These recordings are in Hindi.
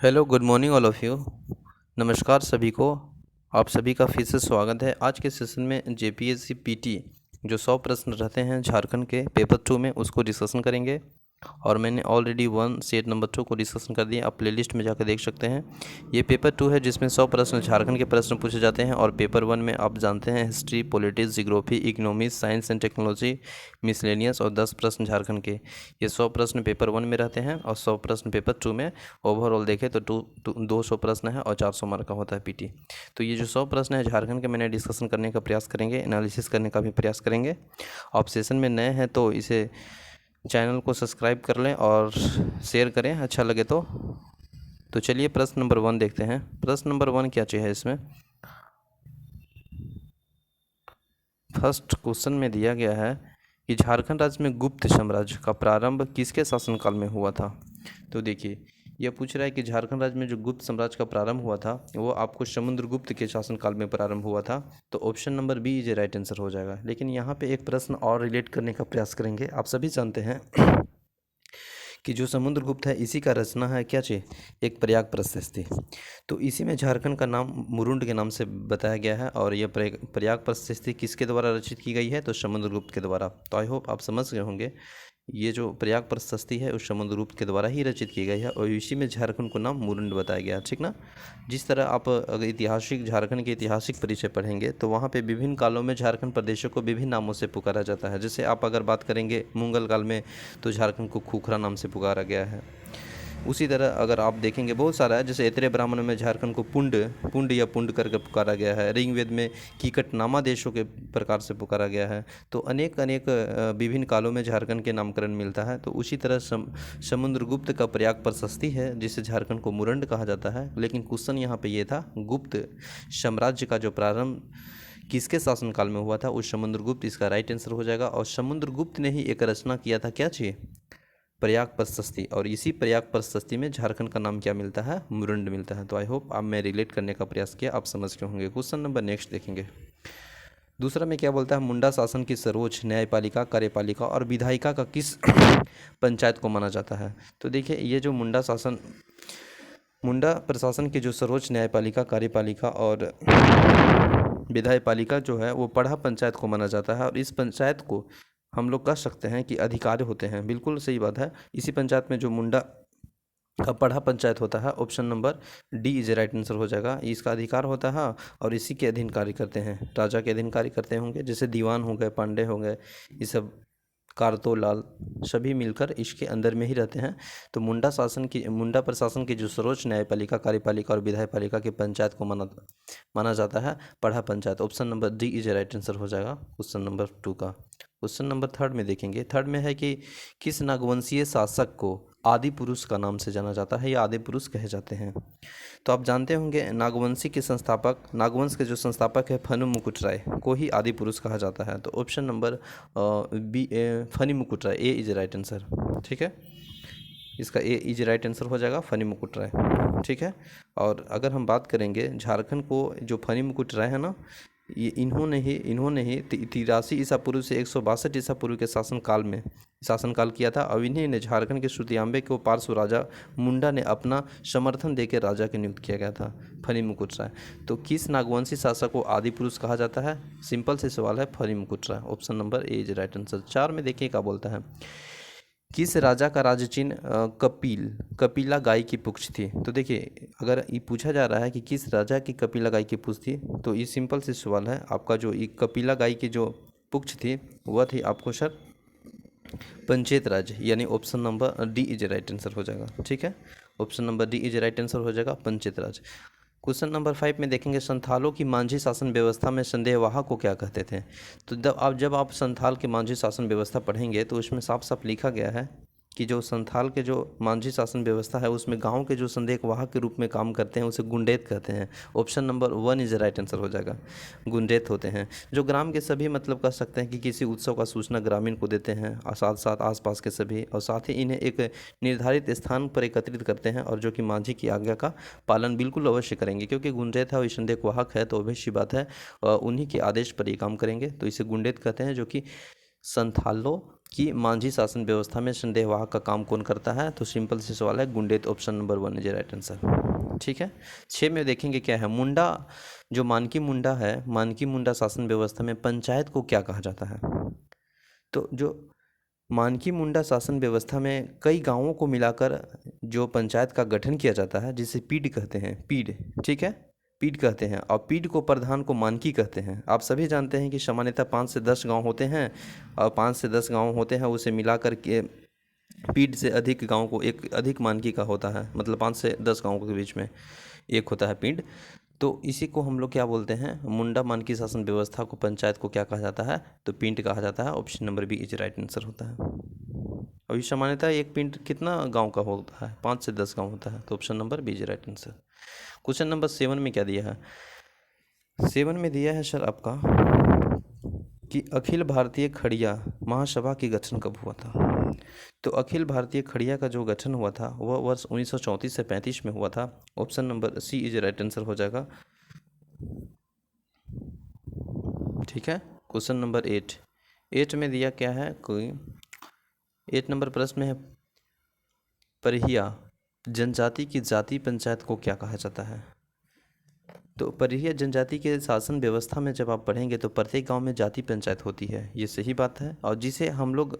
Hello good morning all of you. नमस्कार सभी को। आप सभी का फिर से स्वागत है। आज के सेशन में जेपीएससी पीटी जो 100 प्रश्न रहते हैं झारखंड के पेपर 2 में उसको डिस्कशन करेंगे। और मैंने ऑलरेडी 1 सेट नंबर 2 को डिस्कशन कर दिया, आप प्लेलिस्ट में जाकर देख सकते हैं। ये पेपर 2 है जिसमें 100 प्रश्न झारखंड के प्रश्न पूछे जाते हैं। और पेपर 1 में आप जानते हैं history, politics, geography, economics, science and technology, miscellaneous और 10 प्रश्न झारखंड के। ये 100 प्रश्न पेपर 1 में रहते हैं और 100 प्रश्न पेपर 2 में। ओवरऑल देखें तो 200 प्रश्न है और 400 मार्क का होता है पीटी। तो ये जो 100 प्रश्न है झारखंड के, मैंने डिस्कशन करने का प्रयास करेंगे, एनालिसिस करने का भी प्रयास करेंगे। आप सेशन में नए हैं तो इसे चैनल को सब्सक्राइब कर लें और शेयर करें अच्छा लगे तो चलिए प्रश्न नंबर 1 देखते हैं। प्रश्न नंबर 1 क्या चाहिए इसमें। फर्स्ट क्वेश्चन में दिया गया है कि झारखंड राज्य में गुप्त साम्राज्य का प्रारंभ किसके शासनकाल में हुआ था। तो देखिए यह पूछ रहा है कि झारखंड राज्य में जो गुप्त साम्राज्य का प्रारंभ हुआ था वो आपको समुद्रगुप्त के शासनकाल में प्रारंभ हुआ था। तो option number B is right answer हो जाएगा। लेकिन यहाँ पे एक प्रश्न और रिलेट करने का प्रयास करेंगे। आप सभी जानते हैं कि जो समुद्रगुप्त है इसी का रचना है क्या चाहिए, एक प्रयाग प्रशस्ति। तो इसी में झारखंड का नाम मुरुंड के नाम से बताया गया है। और यह प्रयाग प्रशस्ति किसके द्वारा रचित की गई है, तो समुद्रगुप्त के द्वारा। तो आई होप आप समझ गए होंगे ये जो प्रयाग प्रशस्ति है उस समुद्रगुप्त के द्वारा ही रचित की गई है और इसी में झारखंड को नाम मुरुंड बताया गया है, ठीक ना। जिस तरह आप अगर ऐतिहासिक झारखंड के ऐतिहासिक परिचय पढ़ेंगे तो वहाँ पे विभिन्न कालों में झारखंड प्रदेशों को विभिन्न नामों से पुकारा जाता है। जैसे आप अगर बात करेंगे मुगल काल में तो झारखंड को खूखरा नाम से पुकारा गया है। उसी तरह अगर आप देखेंगे बहुत सारा है, जैसे ऐतरेय ब्राह्मण में झारखंड को पुंड पुंड या पुंड करके पुकारा गया है। ऋग्वेद में कीकटनामा देशों के प्रकार से पुकारा गया है। तो अनेक अनेक विभिन्न कालों में झारखंड के नामकरण मिलता है। तो उसी तरह समुद्रगुप्त का प्रयाग प्रशस्ति है जिसे झारखंड को मुरंड कहा जाता है। लेकिन क्वेश्चन यहाँ पे ये था गुप्त साम्राज्य का जो प्रारंभ किसके शासनकाल में हुआ था, उस समुद्रगुप्त इसका राइट आंसर हो जाएगा। और समुद्रगुप्त ने ही एक रचना किया था क्या चाहिए, प्रयाग प्रशस्ति। और इसी प्रयाग प्रशस्ति में झारखंड का नाम क्या मिलता है, मुरंड मिलता है। तो आई होप आप मैं रिलेट करने का प्रयास किया, आप समझ गए होंगे। क्वेश्चन नंबर नेक्स्ट देखेंगे। दूसरा में क्या बोलता है, मुंडा शासन की सर्वोच्च न्यायपालिका, कार्यपालिका और विधायिका का किस पंचायत को माना जाता है। तो देखिए ये जो मुंडा प्रशासन की जो सर्वोच्च न्यायपालिका, कार्यपालिका और विधायपालिका जो है वो पढ़ा पंचायत को माना जाता है। और इस पंचायत को हम लोग कह सकते हैं कि अधिकारी होते हैं। बिल्कुल सही बात है। इसी पंचायत में जो मुंडा का पढ़ा पंचायत होता है, option number D is right answer हो जाएगा। इसका अधिकार होता है और इसी के अधीन कार्य करते हैं, राजा के अधीन कार्य करते होंगे। जैसे दीवान हो गए, पांडे हो गए, ये सब कारतो लाल सभी मिलकर इसके अंदर में ही रहते हैं। तो मुंडा प्रशासन की जो सर्वोच्च न्यायपालिका, कार्यपालिका और विधायपालिका की पंचायत को माना जाता है पढ़ा panchayat. Option number D is right answer हो जाएगा क्वेश्चन नंबर 2 का। क्वेश्चन नंबर 3 में देखेंगे। 3 में है कि किस नागवंशीय शासक को आदि पुरुष का नाम से जाना जाता है या आदि पुरुष कहे जाते हैं। तो आप जानते होंगे नागवंशी के संस्थापक, नागवंश के जो संस्थापक है फनु मुकुट राय को ही आदि पुरुष कहा जाता है। तो option number be funny Mukut Rai, A is right answer, ठीक है। इसका ए इज राइट आंसर हो जाएगा फनी मुकुट राय, ठीक है। और अगर हम बात करेंगे झारखंड को, जो फनी मुकुट राय है ना, ये इन्होंने ही 83 ईसा पूर्व से 162 ईसा पूर्व के शासनकाल किया था। और इन्हीं ने झारखंड के श्रुतियांबे को पार्श्व राजा मुंडा ने अपना समर्थन देकर राजा के नियुक्त किया गया था, फनी मुकुट राय। तो किस नागवंशी शासक को आदि पुरुष कहा जाता है, सिंपल से सवाल है, Phani Mukut Rai. Option number A is right answer. 4 में देखिए क्या बोलता है, किस राजा का राजचिन्ह कपिला गाय की पुच्छ थी। तो देखिए अगर ये पूछा जा रहा है कि किस राजा की कपिला गाय की पुच्छ थी, तो ये सिंपल से सवाल है। आपका जो ये कपिला गाय की जो पुच्छ थी वह थी आपको सर पंचेत राज, यानी option number D is right answer हो जाएगा, ठीक है। Option number D is right answer हो जाएगा, पंचेत राज। क्वेश्चन नंबर 5 में देखेंगे, संथालों की मांझी शासन व्यवस्था में संदेहवाह को क्या कहते थे। तो जब आप संथाल की मांझी शासन व्यवस्था पढ़ेंगे तो उसमें साफ साफ लिखा गया है कि जो संथाल के जो मांझी शासन व्यवस्था है उसमें गांव के जो संदेहवाह के रूप में काम करते हैं उसे गुंडेत कहते हैं। Option number 1 is right answer हो जाएगा, गुंडेत होते हैं। जो ग्राम के सभी मतलब कह सकते हैं कि किसी उत्सव का सूचना ग्रामीण को देते हैं और साथ साथ आसपास के सभी, और साथ ही इन्हें एक निर्धारित स्थान पर एकत्रित करते हैं और जो कि मांझी की आज्ञा का पालन बिल्कुल अवश्य करेंगे। क्योंकि गुंडेत है और संदेहवाहक है तो अवश्य बात है उन्हीं के आदेश पर ये काम करेंगे। तो इसे गुंडेत कहते हैं, जो कि संथालों कि मांझी शासन व्यवस्था में संदेहवाहक का काम कौन करता है, तो सिंपल से सवाल है गुंडे, तो option number 1 is right answer. ठीक है। 6 में देखेंगे क्या है, मुंडा, जो मानकी मुंडा है, मानकी मुंडा शासन व्यवस्था में पंचायत को क्या कहा जाता है। तो जो मानकी मुंडा शासन व्यवस्था में कई गांवों को मिलाकर जो पंचायत का गठन किया जाता है, जिसे पीड कहते हैं, पीड, ठीक है, पीड कहते हैं, और पीड को प्रधान को मानकी कहते हैं। आप सभी जानते हैं कि सामान्यतः 5 से 10 गांव होते हैं, और 5 से 10 गांव होते हैं, उसे मिलाकर के पीड से अधिक गांव को एक अधिक मानकी का होता है, मतलब 5 से 10 गाँवों के बीच में एक होता है पीड। तो इसी को हम लोग क्या बोलते हैं, मुंडा मानकी शासन व्यवस्था को, पंचायत को क्या कहा जाता है, तो पिंड कहा जाता है। Option number B is right answer होता है। अभी सामान्यतः एक पिंड कितना गांव का होता है, 5 से 10 गांव होता है, तो option number B is right answer. Question number 7 में क्या दिया है, 7 में दिया है सर आपका कि अखिल भारतीय खड़िया महासभा की गठन कब हुआ था। तो अखिल भारतीय खड़िया का जो गठन हुआ था वह वर्ष 1934 से 35 में हुआ था। Option number C is right answer हो जाएगा। ठीक है। क्वेश्चन नंबर 8 में दिया क्या है, कोई 8 नंबर प्रश्न में है, परिहिया जनजाति की जाति पंचायत को क्या कहा जाता है। तो परिहिया जनजाति के शासन व्यवस्था में जब आप पढ़ेंगे तो प्रत्येक गांव में जाति पंचायत होती है, ये सही बात है, और जिसे हम लोग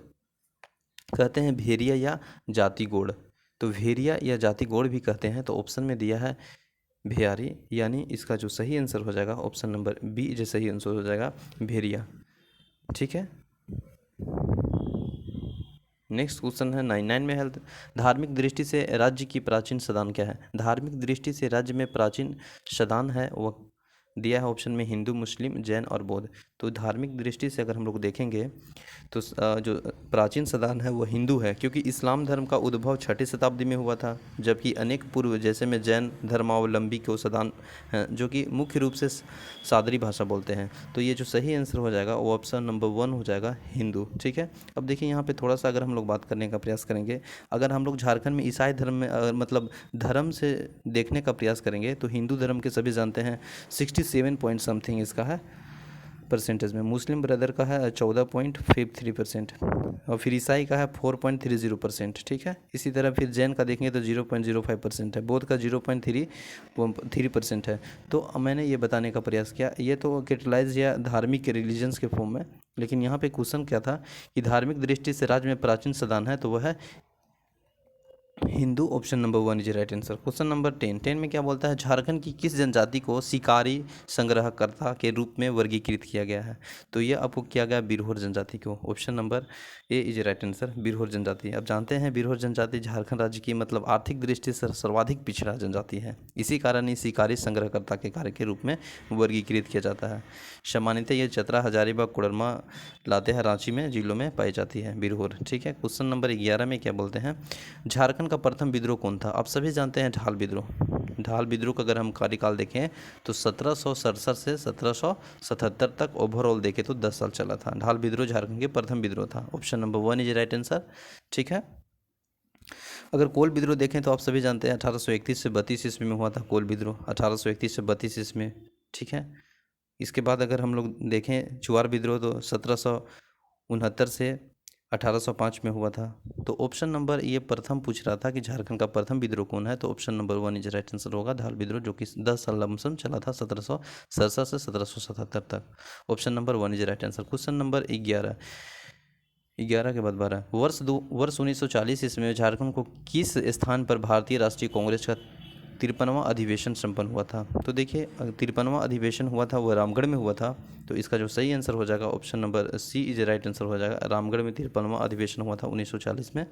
कहते हैं भेरिया या जाति गोड़, तो भेरिया या जाति गोड़ भी कहते हैं। तो ऑप्शन में दिया है भेयारी, यानी इसका जो सही आंसर हो जाएगा ऑप्शन नंबर बी जो सही आंसर हो जाएगा भेरिया। ठीक है। नेक्स्ट क्वेश्चन है 9 में हेल्थ, धार्मिक दृष्टि से राज्य की प्राचीन सदान क्या है। धार्मिक दृष्टि से राज्य में प्राचीन सदान है वह दिया है ऑप्शन में हिंदू, मुस्लिम, जैन और बौद्ध। तो धार्मिक दृष्टि से अगर हम लोग देखेंगे तो जो प्राचीन सदान है वो हिंदू है, क्योंकि इस्लाम धर्म का उद्भव 6ठी शताब्दी में हुआ था, जबकि अनेक पूर्व जैसे में जैन धर्मावलंबी को सदान हैं जो कि मुख्य रूप से सादरी भाषा बोलते हैं। तो ये जो सही आंसर हो जाएगा वो ऑप्शन नंबर 1 हो जाएगा हिंदू। ठीक है। अब देखिए यहाँ पे थोड़ा सा अगर हम लोग बात करने का प्रयास करेंगे, अगर हम लोग झारखंड में ईसाई धर्म में मतलब धर्म से देखने का प्रयास करेंगे तो हिंदू धर्म के सभी जानते हैं 67 पॉइंट समथिंग इसका है परसेंटेज में, मुस्लिम ब्रदर का है 14.53%, और फिर ईसाई का है 4.30%। ठीक है। इसी तरह फिर जैन का देखेंगे तो 0.05% है, बौद्ध का 0.33% है। तो मैंने ये बताने का प्रयास किया, ये तो कैटलाइज या धार्मिक रिलीजन्स के फॉर्म में, लेकिन यहाँ पे क्वेश्चन क्या था कि धार्मिक दृष्टि से राज्य में प्राचीन सदान है, तो वह है Hindu. Option number 1 is right answer. Question number 10 में क्या बोलता है, झारखंड की किस जनजाति को शिकारी संग्रहकर्ता के रूप में वर्गीकृत किया गया है। तो यह आपको किया गया बिरहोर जनजाति को। Option number A is right answer, Birhor जनजाति। अब जानते हैं बिरहोर जनजाति झारखंड राज्य की मतलब आर्थिक दृष्टि से सर्वाधिक पिछड़ा जनजाति है, इसी कारण ही शिकारी संग्रहकर्ता के कार्य के रूप में वर्गीकृत किया जाता है। सामान्यतः ये चतरा, हजारीबाग, कोडरमा, लातेहार, रांची में जिलों में पाई जाती है बिरहोर। ठीक है। क्वेश्चन नंबर 11 में क्या बोलते हैं, झारखंड का प्रथम विद्रोह कौन था। आप सभी जानते हैं ढाल विद्रोह। ढाल विद्रोह का अगर हम कार्यकाल देखें तो 1767 से 1777 तक ओवरऑल देखें तो 10 साल चला था। ढाल विद्रोह झारखंड के प्रथम विद्रोह था। Option number 1 is right answer. ठीक है। अगर कोल विद्रोह देखें तो आप सभी जानते हैं 1831 से 32 ईस्वी में हुआ था कोल विद्रोह, 1831 से 32 ईस्वी में। ठीक है। इसके बाद अगर हम लोग देखें चुआर विद्रोह तो 1769 से 1805 में हुआ था। तो ऑप्शन नंबर ये प्रथम पूछ रहा था कि झारखंड का प्रथम विद्रोह कौन है, तो option number 1 is right answer होगा ढाल विद्रोह, जो कि 10 साल लमसम चला था 1767 से 1777 तक। Option number 1 is right answer. Question number 11 के बाद 12, वर्ष 1940 ईस्वी में झारखंड को किस स्थान पर भारतीय राष्ट्रीय कांग्रेस का 53वां अधिवेशन संपन्न हुआ था। तो देखिए 53वां अधिवेशन हुआ था वो रामगढ़ में हुआ था, तो इसका जो सही आंसर हो जाएगा option number C is right answer हो जाएगा। रामगढ़ में 53वां अधिवेशन हुआ था 1940 में।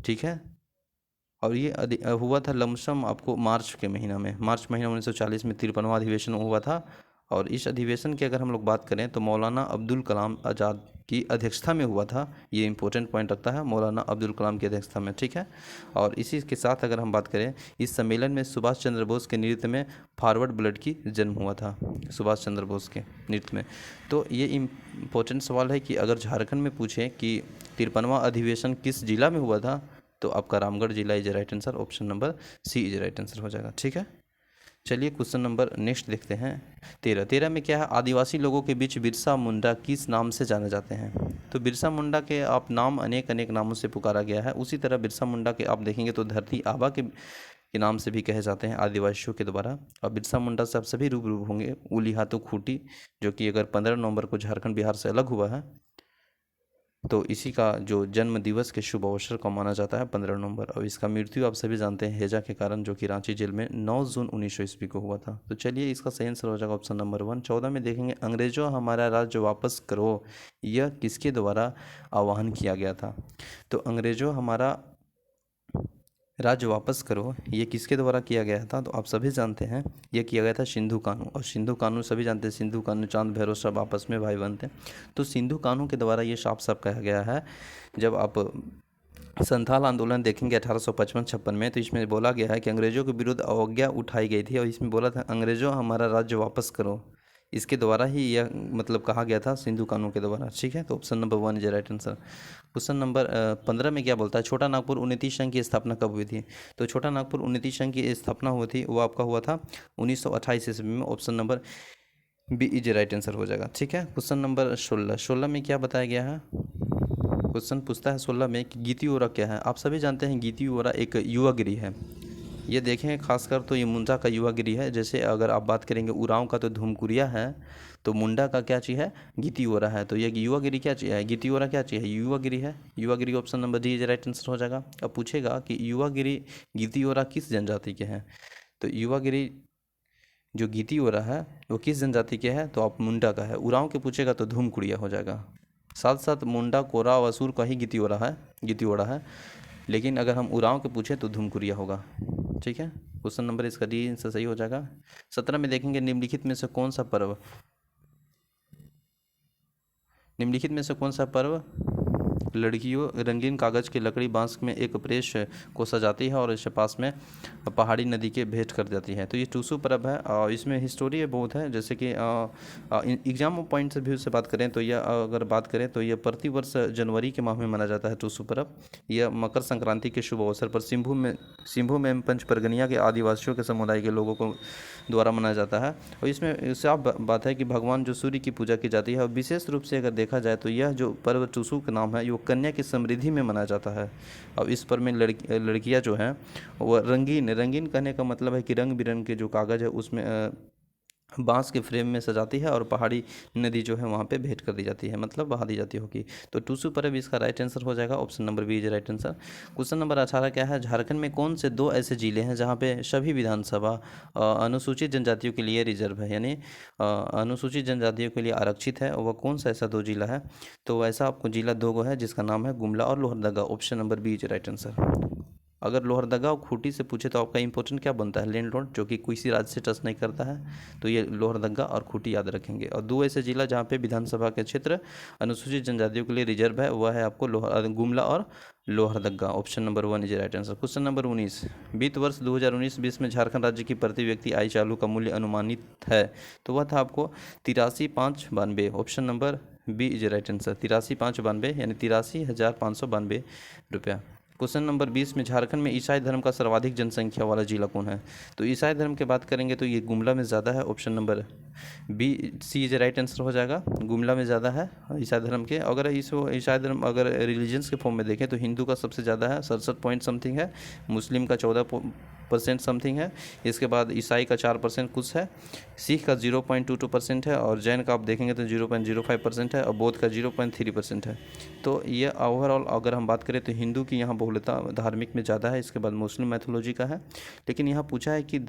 ठीक है। और ये हुआ था लमसम आपको मार्च के महीना में, मार्च महीना 1940 में 53वां अधिवेशन हुआ था। और इस अधिवेशन की अगर हम लोग बात करें तो मौलाना अब्दुल कलाम आज़ाद की अध्यक्षता में हुआ था। ये इंपॉर्टेंट पॉइंट रखता है, मौलाना अब्दुल कलाम की अध्यक्षता में। ठीक है। और इसी के साथ अगर हम बात करें इस सम्मेलन में सुभाष चंद्र बोस के नेतृत्व में फॉरवर्ड ब्लड की जन्म हुआ था, सुभाष चंद्र बोस के नेतृत्व में। तो ये इम्पोर्टेंट सवाल है कि अगर झारखंड में पूछें कि 53वां अधिवेशन किस जिला में हुआ था, तो आपका रामगढ़ जिला is right answer. Option number C is right answer हो जाएगा। ठीक है। चलिए क्वेश्चन नंबर नेक्स्ट देखते हैं। 13 में क्या है, आदिवासी लोगों के बीच बिरसा मुंडा किस नाम से जाने जाते हैं। तो बिरसा मुंडा के आप नाम अनेक अनेक नामों से पुकारा गया है। उसी तरह बिरसा मुंडा के आप देखेंगे तो धरती आबा के नाम से भी कहे जाते हैं आदिवासियों के द्वारा। और बिरसा मुंडा से आप सभी रूबरू होंगे, उली हाथों खूंटी, जो कि अगर 15 नवंबर को झारखंड बिहार से अलग हुआ है, तो इसी का जो जन्म दिवस के शुभ अवसर का माना जाता है 15 नवंबर। और इसका मृत्यु आप सभी जानते हैं हैजा के कारण, जो कि रांची जेल में 9 जून 1900 ईस्वी को हुआ था। तो चलिए इसका सही आंसर हो जाएगा ऑप्शन नंबर 1। 14 में देखेंगे, अंग्रेजों हमारा राज्य वापस करो, यह किसके द्वारा आह्वान किया गया था। तो अंग्रेजों हमारा राज्य वापस करो, ये किसके द्वारा किया गया था। तो आप सभी जानते हैं ये किया गया था सिंधु कानू। और सिंधु कानू सभी जानते हैं, सिंधु कानू चांद भैरव सब आपस में भाई बनते हैं। तो सिंधु कानू के द्वारा ये साफ साफ कहा गया है। जब आप संथाल आंदोलन देखेंगे 1855-56 में, तो इसमें बोला गया है कि अंग्रेजों के विरुद्ध अवज्ञा उठाई गई थी। और इसमें बोला था अंग्रेजों हमारा राज्य वापस करो, इसके द्वारा ही यह मतलब कहा गया था सिंधु कानून के द्वारा। ठीक है, तो option number 1 is right answer. Question number 15 में क्या बोलता है, छोटा नागपुर उन्नति संघ की स्थापना कब हुई थी। तो छोटा नागपुर उन्नति संघ की स्थापना हुई थी, वो आपका हुआ था 1928 ईस्वी में। Option number B is right answer हो जाएगा। ठीक है, क्वेश्चन नंबर 16 में क्या बताया गया है। क्वेश्चन पूछता है 16 में कि गीति ओरा क्या है। आप सभी जानते हैं गीति ओरा एक युवागिरी है। ये देखें खासकर तो ये मुंडा का युवागिरी है। जैसे अगर आप बात करेंगे उरांव का तो धूमकुरिया है, तो मुंडा का क्या चीज़ है, गीति ओरा है। तो ये युवागिरी क्या चीज़ है, गीति ओरा क्या चीज़ है, युवागिरी है। युवागिरी option number D is right answer हो जाएगा। अब पूछेगा कि युवागिरी गीति ओरा किस जनजाति के हैं। तो युवागिरी जो गीति ओरा है वो किस जनजाति के है, तो आप मुंडा का है। उरांव के पूछेगा तो धूमकुरिया हो जाएगा। साथ साथ मुंडा, कोरा, वसूर का ही गीति ओरा है, गीति ओरा है। लेकिन अगर हम उरांव के पूछें तो धूमकुरिया होगा। ठीक है, क्वेश्चन नंबर इसका डी आंसर सही हो जाएगा। 17 में देखेंगे, निम्नलिखित में से कौन सा पर्व लड़कियों रंगीन कागज़ की लकड़ी बांस में एक प्रेस को सजाती है और इसके पास में पहाड़ी नदी के भेंट कर जाती है। तो ये टूसू पर्व है और इसमें हिस्टोरी बहुत है। जैसे कि एग्जाम पॉइंट से भी उससे बात करें तो यह अगर बात करें तो यह प्रतिवर्ष जनवरी के माह में मनाया जाता है टूसू पर्व। यह मकर संक्रांति के शुभ अवसर पर सिंभू में पंच परगनिया के आदिवासियों के समुदाय के लोगों को द्वारा मनाया जाता है। और इसमें साफ बात है कि भगवान जो सूर्य की पूजा की जाती है। और विशेष रूप से अगर देखा जाए तो यह जो पर्व टूसू का नाम है, ये कन्या की समृद्धि में मनाया जाता है। अब इस पर्व में लड़कियां जो हैं वह रंगीन कहने का मतलब है कि रंग बिरंग के जो कागज़ है उसमें बांस के फ्रेम में सजाती है और पहाड़ी नदी जो है वहाँ पे भेंट कर दी जाती है, मतलब बहा दी जाती होगी। तो टूसू पर्व इसका राइट आंसर हो जाएगा। Option number B is right answer. Question number 18 क्या है, झारखंड में कौन से 2 ऐसे जिले हैं जहाँ पे सभी विधानसभा अनुसूचित जनजातियों के लिए रिजर्व है, यानी अनुसूचित जनजातियों के लिए आरक्षित है। और वह कौन सा ऐसा 2 जिला है। तो ऐसा आपको जिला 2 गो है जिसका नाम है गुमला और Lohardaga. Option number B is right answer. अगर लोहरदगा और खूंटी से पूछे तो आपका इंपॉर्टेंट क्या बनता है, लैंड लॉर्ड, जो कि किसी राज्य से टच नहीं करता है। तो ये लोहरदगा और खूंटी याद रखेंगे। और 2 ऐसे जिला जहाँ पे विधानसभा के क्षेत्र अनुसूचित जनजातियों के लिए रिजर्व है, वह है आपको गुमला और Lohardaga. Option number 1 is right answer. Question number 19, वित्त वर्ष 2019-20 में झारखंड राज्य की प्रति व्यक्ति आय चालू का मूल्य अनुमानित है। तो वह था आपको 83,592। Option number B is right answer. 83,592 यानी 83,592 रुपया। क्वेश्चन नंबर 20 में, झारखंड में ईसाई धर्म का सर्वाधिक जनसंख्या वाला जिला कौन है। तो ईसाई धर्म की बात करेंगे तो ये गुमला में ज़्यादा है। Option number B C is right answer हो जाएगा। गुमला में ज़्यादा है ईसाई धर्म के। अगर ईसाई धर्म अगर रिलीजन्स के फॉर्म में देखें तो हिंदू का सबसे ज़्यादा है, 67 पॉइंट समथिंग है। मुस्लिम का 14% समथिंग है। इसके बाद ईसाई का 4% कुछ है। सिख का 0.22% है। और जैन का आप देखेंगे तो 0.05% है। और बौद्ध का 0.3% है। तो ये ओवरऑल अगर हम बात करें तो हिंदू की यहाँ बहुलता धार्मिक में ज़्यादा है। इसके बाद मुस्लिम मैथोलॉजी का है। लेकिन यहाँ पूछा है कि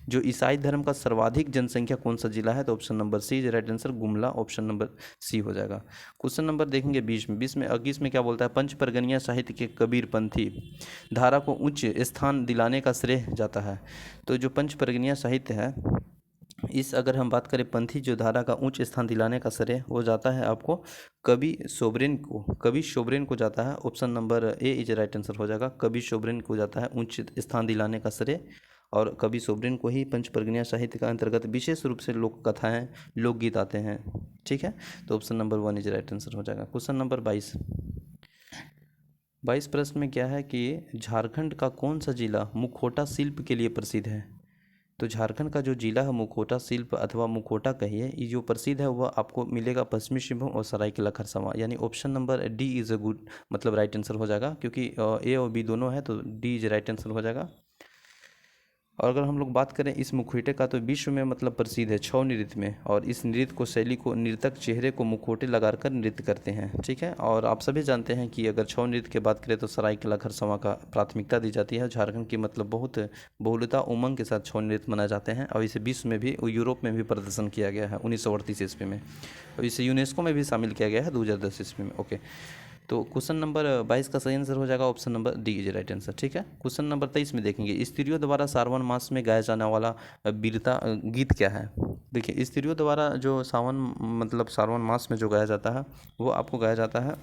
जो ईसाई धर्म का सर्वाधिक जनसंख्या कौन सा जिला है, तो option number C is right answer, Gumla. Option number C हो जाएगा। क्वेश्चन नंबर देखेंगे 20 में 21 में क्या बोलता है, पंच परगनिया साहित्य के कबीरपंथी धारा को उच्च स्थान दिलाने का श्रेय जाता है। तो जो पंच परगनिया साहित्य है, इस अगर हम बात करें पंथी जो धारा का उच्च स्थान दिलाने का श्रेय वो जाता है आपको कवि शोभरेन को जाता है। Option number A is right answer हो जाएगा। कवि शोभरेन को जाता है उच्च स्थान दिलाने का श्रेय। और कवि शोभरेन को ही पंच परगनिया साहित्य का अंतर्गत विशेष रूप से लोक कथाएँ लोकगीत आते हैं। ठीक है, तो option number 1 is right answer हो जाएगा। क्वेश्चन नंबर 22 प्रश्न में क्या है कि झारखंड का कौन सा जिला मुखौटा शिल्प के लिए प्रसिद्ध है। तो झारखंड का जो जिला है मुखोटा शिल्प अथवा मुखोटा कहिए, ये जो प्रसिद्ध है वह आपको मिलेगा पश्चिमी सिंहभूम और सरायकेला खरसावां, यानी option number D is a good मतलब राइट आंसर हो जाएगा, क्योंकि ए और बी दोनों है, तो डी इज राइट आंसर हो जाएगा। और अगर हम लोग बात करें इस मुखौटे का, तो विश्व में मतलब प्रसिद्ध है छऊ नृत्य में, और इस नृत्य को शैली को नर्तक चेहरे को मुखौटे लगाकर नृत्य करते हैं, ठीक है। और आप सभी जानते हैं कि अगर छऊ नृत्य की बात करें तो सरायकेला खरसावां का प्राथमिकता दी जाती है। झारखंड की मतलब बहुत बहुलता उमंग के साथ छऊ नृत्य मनाए जाते हैं, और इसे विश्व में भी, यूरोप में भी प्रदर्शन किया गया है 1938 ईस्वी में, और इसे यूनेस्को में भी शामिल किया गया है 2010 ईस्वी में। ओके, तो क्वेश्चन नंबर 22 का सही आंसर हो जाएगा option number D is right answer, ठीक है। क्वेश्चन नंबर 23 में देखेंगे, स्त्रियों द्वारा सावन मास में गाया जाने वाला वीरता गीत क्या है। देखिए, स्त्रियों द्वारा जो सावन मास में जो गाया जाता है वो आपको गाया जाता है,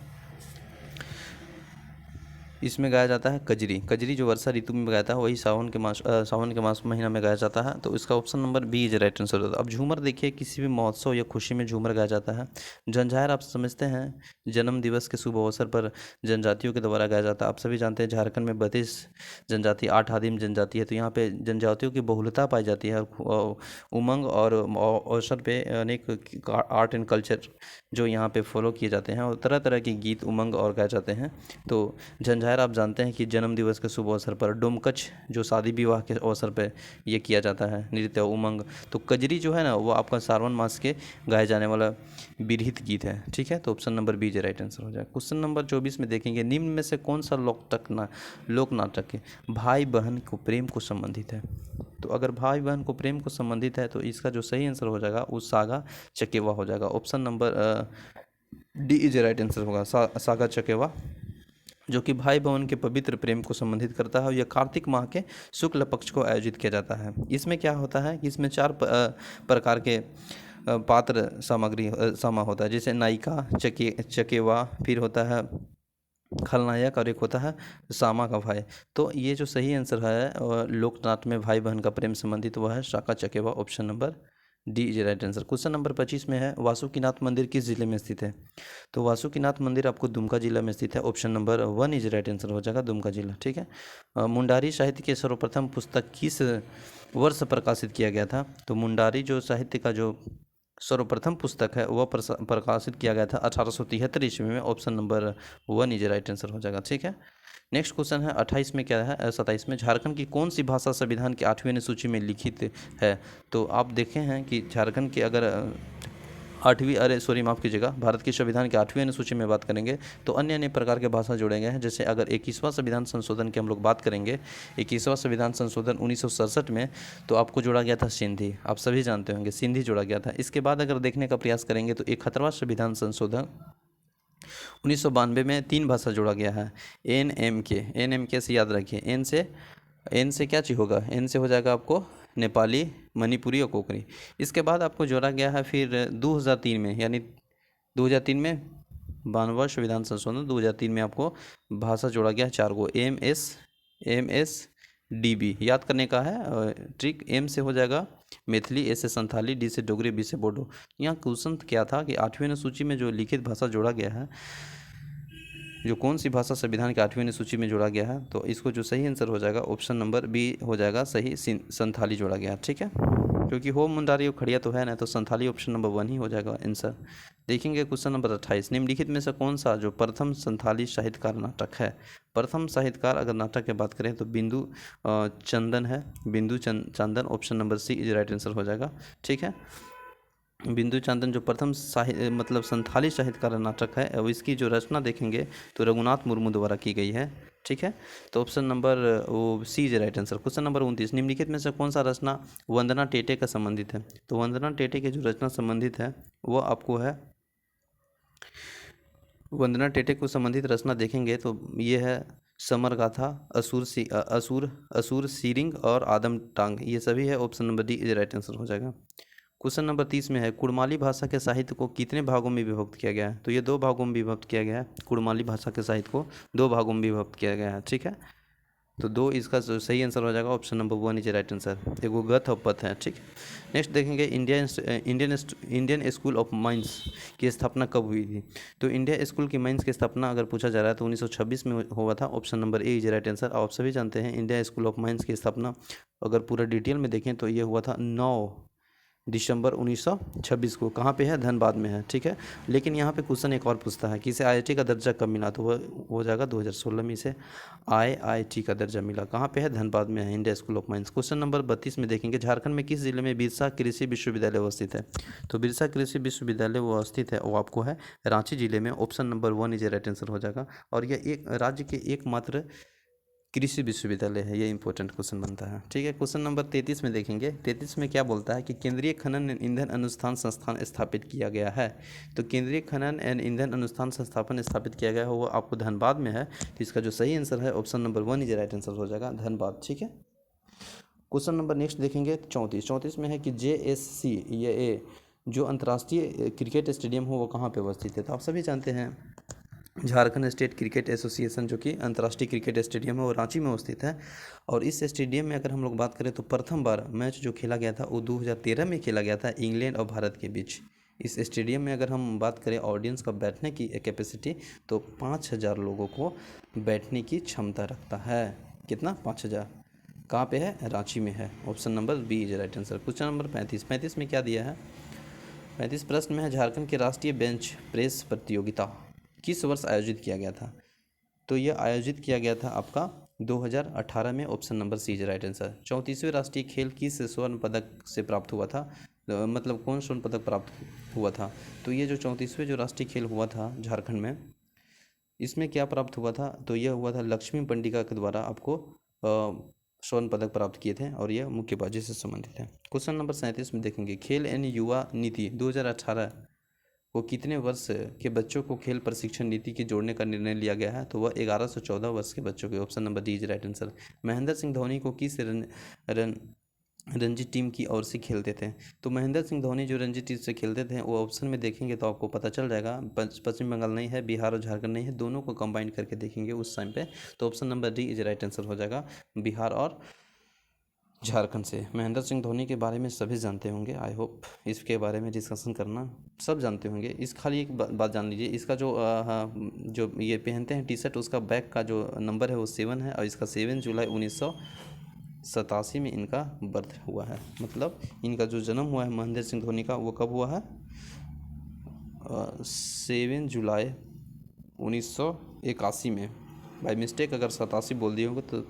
इसमें गाया जाता है कजरी। कजरी जो वर्षा ऋतु में गाया था वही सावन के मास महीना में गाया जाता है, तो इसका option number B is right answer होता है। अब झूमर देखिए, किसी भी महोत्सव या खुशी में झूमर गाया जाता है। झंझार आप समझते हैं, जन्म दिवस के शुभ अवसर पर जनजातियों के द्वारा गाया जाता है। आप सभी जानते हैं झारखंड में 32 जनजाति 8 आदिम जनजाति है, तो यहाँ पे जनजातियों की बहुलता पाई जाती है, और उमंग और अवसर पे अनेक आर्ट एंड कल्चर जो यहाँ पे फॉलो किए जाते हैं, और तरह तरह के गीत उमंग और गाए जाते हैं। तो झंझार आप जानते हैं कि जन्म दिवस के शुभ अवसर पर, डोमकच जो शादी विवाह के अवसर पर ये किया जाता है नृत्य उमंग। तो कजरी जो है ना वो आपका सावन मास के गाए जाने वाला विरहित गीत है, ठीक है। तो ऑप्शन नंबर बी जो राइट आंसर हो जाए। क्वेश्चन नंबर 24 में देखेंगे, निम्न में से कौन सा लोक नाटक भाई बहन को प्रेम को संबंधित है। तो अगर भाई बहन को प्रेम को संबंधित है तो इसका जो सही आंसर हो जाएगा वो सागा चकेवा हो जाएगा। Option number D is right answer होगा, सागा चकेवा, जो कि भाई बहन के पवित्र प्रेम को संबंधित करता है, और यह कार्तिक माह के शुक्ल पक्ष को आयोजित किया जाता है। इसमें क्या होता है कि इसमें 4 प्रकार के पात्र सामग्री समा होता है, जैसे नायिका, चकेवा, फिर होता है खलनायक, और एक होता है सामा का भाई। तो ये जो सही आंसर है लोकनाट्य में भाई बहन का प्रेम संबंधित वह है Saka Chakeva, option number D is right answer. Question number 25 में है, वासुकीनाथ मंदिर किस जिले में स्थित है। तो वासुकीनाथ मंदिर आपको दुमका जिला में स्थित है, option number 1 is right answer हो जाएगा, दुमका जिला, ठीक है। मुंडारी साहित्य के सर्वप्रथम पुस्तक किस वर्ष प्रकाशित किया गया था। तो मुंडारी जो साहित्य का जो सर्वप्रथम पुस्तक है वह प्रकाशित किया गया था 1873 ईस्वी में, option number 1 is right answer हो जाएगा, ठीक है। नेक्स्ट क्वेश्चन है 28 में, क्या है 27 में, झारखंड की कौन सी भाषा संविधान की 8वीं अनुसूची में लिखित है। तो आप देखें हैं कि झारखंड की अगर माफ़ कीजिएगा, भारत की संविधान की 8वीं अनुसूची में बात करेंगे तो अन्य अन्य प्रकार के भाषा जोड़े गए हैं। जैसे अगर 21वां संविधान संशोधन की हम लोग बात करेंगे, 21वां संविधान संशोधन 1967 में, तो आपको जोड़ा गया था सिंधी, आप सभी जानते होंगे सिंधी जोड़ा गया था। इसके बाद अगर देखने का प्रयास करेंगे तो 71वां संविधान संशोधन 1992 में 3 भाषा जोड़ा गया है, NMK से याद रखिए, एन से क्या चीज़ होगा, एन से हो जाएगा आपको नेपाली, मणिपुरी और कोंकणी। इसके बाद आपको जोड़ा गया है फिर 2003 में, यानी 2003 में 92वां संविधान संशोधन 2003 में आपको भाषा जोड़ा गया है 4 गो, MSDB याद करने का है ट्रिक। एम से हो जाएगा मैथिली, ए से संथाली, डी से डोगरी, बी से बोडो। यहाँ क्वेश्चन क्या था कि 8वीं अनुसूची में जो लिखित भाषा जोड़ा गया है, जो कौन सी भाषा संविधान की 8वीं अनुसूची में जोड़ा गया है, तो इसको जो सही आंसर हो जाएगा ऑप्शन नंबर बी हो जाएगा सही, संथाली जोड़ा गया, ठीक है। क्योंकि हो मुंडारी और खड़िया तो है ना, तो संथाली ऑप्शन नंबर 1 ही हो जाएगा आंसर। देखेंगे क्वेश्चन नंबर 28, निम्नलिखित में से कौन सा जो प्रथम संथाली साहित्यकार नाटक है। प्रथम साहित्यकार अगर नाटक की बात करें तो बिंदु चंदन है, बिंदु चंदन, option number C is right answer हो जाएगा, ठीक है। बिंदु चंदन जो प्रथम संथाली साहित्यकार नाटक है, और इसकी जो रचना देखेंगे तो रघुनाथ मुर्मू द्वारा की गई है, ठीक है। तो ऑप्शन नंबर वो C is right answer. Question number 29, निम्नलिखित में से कौन सा रचना वंदना टेटे का संबंधित है। तो वंदना टेटे के जो रचना संबंधित है वो आपको है, वंदना टेटे को संबंधित रचना देखेंगे तो ये है समर गाथा, असुर सीरिंग और आदम टांग, ये सभी है, option number D is right answer हो जाएगा। क्वेश्चन नंबर 30 में है, कुड़माली भाषा के साहित्य को कितने भागों में विभक्त किया गया है। तो ये 2 भागों में विभक्त किया गया है, कुड़माली भाषा के साहित्य को 2 भागों में विभक्त किया गया है, ठीक है। तो 2 इसका सही आंसर हो जाएगा, option number 1 is right answer. एगो गथ और पथ है, ठीक। नेक्स्ट देखेंगे इंडियन स्कूल ऑफ माइंस की स्थापना कब हुई थी। तो इंडिया स्कूल की माइंस की स्थापना अगर पूछा जा रहा है तो 1926 में हुआ था, option number A is right answer. आप सभी जानते हैं इंडिया स्कूल ऑफ माइंस की स्थापना अगर पूरा डिटेल में देखें तो ये हुआ था 9 दिसंबर 1926 को। कहाँ पे है? धनबाद में है, ठीक है। लेकिन यहाँ पे क्वेश्चन एक और पूछता है कि इसे आईआईटी का दर्जा कब मिला, तो वह हो जाएगा 2016 में इसे आईआईटी का दर्जा मिला। कहाँ पे है? धनबाद में है, India school of mines. Question number 32 में देखेंगे, झारखंड में किस जिले में बिरसा कृषि विश्वविद्यालय अवस्थित है? तो बिरसा कृषि विश्वविद्यालय वो अवस्थित है, वो आपको है रांची जिले में। Option number 1 is right answer हो जाएगा। और यह एक राज्य के एकमात्र कृषि विश्वविद्यालय है, ये इंपॉर्टेंट क्वेश्चन बनता है, ठीक है। क्वेश्चन नंबर 33 में देखेंगे, 33 में क्या बोलता है कि केंद्रीय खनन एवं ईंधन अनुसंधान संस्थान स्थापित किया गया है। तो केंद्रीय खनन एवं ईंधन अनुसंधान संस्थान स्थापित किया गया है, वो आपको धनबाद में है। तो इसका जो सही आंसर है option number 1 is right answer हो जाएगा, धनबाद, ठीक है। क्वेश्चन नंबर नेक्स्ट देखेंगे 34 में है कि JSC ये जो अंतर्राष्ट्रीय क्रिकेट स्टेडियम हो वो कहाँ पे अवस्थित है? तो आप सभी जानते हैं झारखंड स्टेट क्रिकेट एसोसिएशन जो कि अंतर्राष्ट्रीय क्रिकेट स्टेडियम है वो रांची में अवस्थित है। और इस स्टेडियम में अगर हम लोग बात करें तो प्रथम बार मैच जो खेला गया था वो 2013 में खेला गया था इंग्लैंड और भारत के बीच। इस स्टेडियम में अगर हम बात करें ऑडियंस का बैठने की कैपेसिटी तो 5000 लोगों को बैठने की क्षमता रखता है। कितना? 5000। कहाँ पे है? रांची में है। Option number B is right answer. Question number 35 में क्या दिया है? 35 प्रश्न में है, झारखंड के राष्ट्रीय बेंच प्रेस प्रतियोगिता किस वर्ष आयोजित किया गया था? तो यह आयोजित किया गया था आपका 2018 में। Option number C is right answer. 34वें राष्ट्रीय खेल किस स्वर्ण पदक से प्राप्त हुआ था? मतलब कौन स्वर्ण पदक प्राप्त हुआ था? तो ये जो 34वें जो राष्ट्रीय खेल हुआ था झारखंड में, इसमें क्या प्राप्त हुआ था? तो यह हुआ था लक्ष्मी पंडिका के द्वारा आपको स्वर्ण पदक प्राप्त किए थे और यह मुक्केबाजी से संबंधित है। क्वेश्चन नंबर 37 में देखेंगे, खेल एवं युवा नीति 2018 को कितने वर्ष के बच्चों को खेल प्रशिक्षण नीति के जोड़ने का निर्णय लिया गया है? तो वह 11 से 14 वर्ष के बच्चों के। Option number D is right answer. Mahendra Singh Dhoni को किस रणजी टीम की ओर से खेलते थे? तो महेंद्र सिंह धोनी जो रणजी टीम से खेलते थे वो ऑप्शन में देखेंगे तो आपको पता चल जाएगा। पश्चिम बंगाल नहीं है, बिहार और झारखंड नहीं है, दोनों को कंबाइन करके देखेंगे उस टाइम पे। तो option number D is right answer हो जाएगा, बिहार और झारखंड से। महेंद्र सिंह धोनी के बारे में सभी जानते होंगे, आई होप इसके बारे में डिस्कशन करना सब जानते होंगे। इस खाली एक बात जान लीजिए, इसका जो जो ये पहनते हैं टी शर्ट उसका बैक का जो नंबर है वो 7 है और इसका 7 जुलाई 1987 में इनका बर्थ हुआ है। मतलब इनका जो जन्म हुआ है महेंद्र सिंह धोनी का वो कब हुआ है? 7 जुलाई 1981 में। बाई मिस्टेक अगर 87 बोल दिए होंगे तो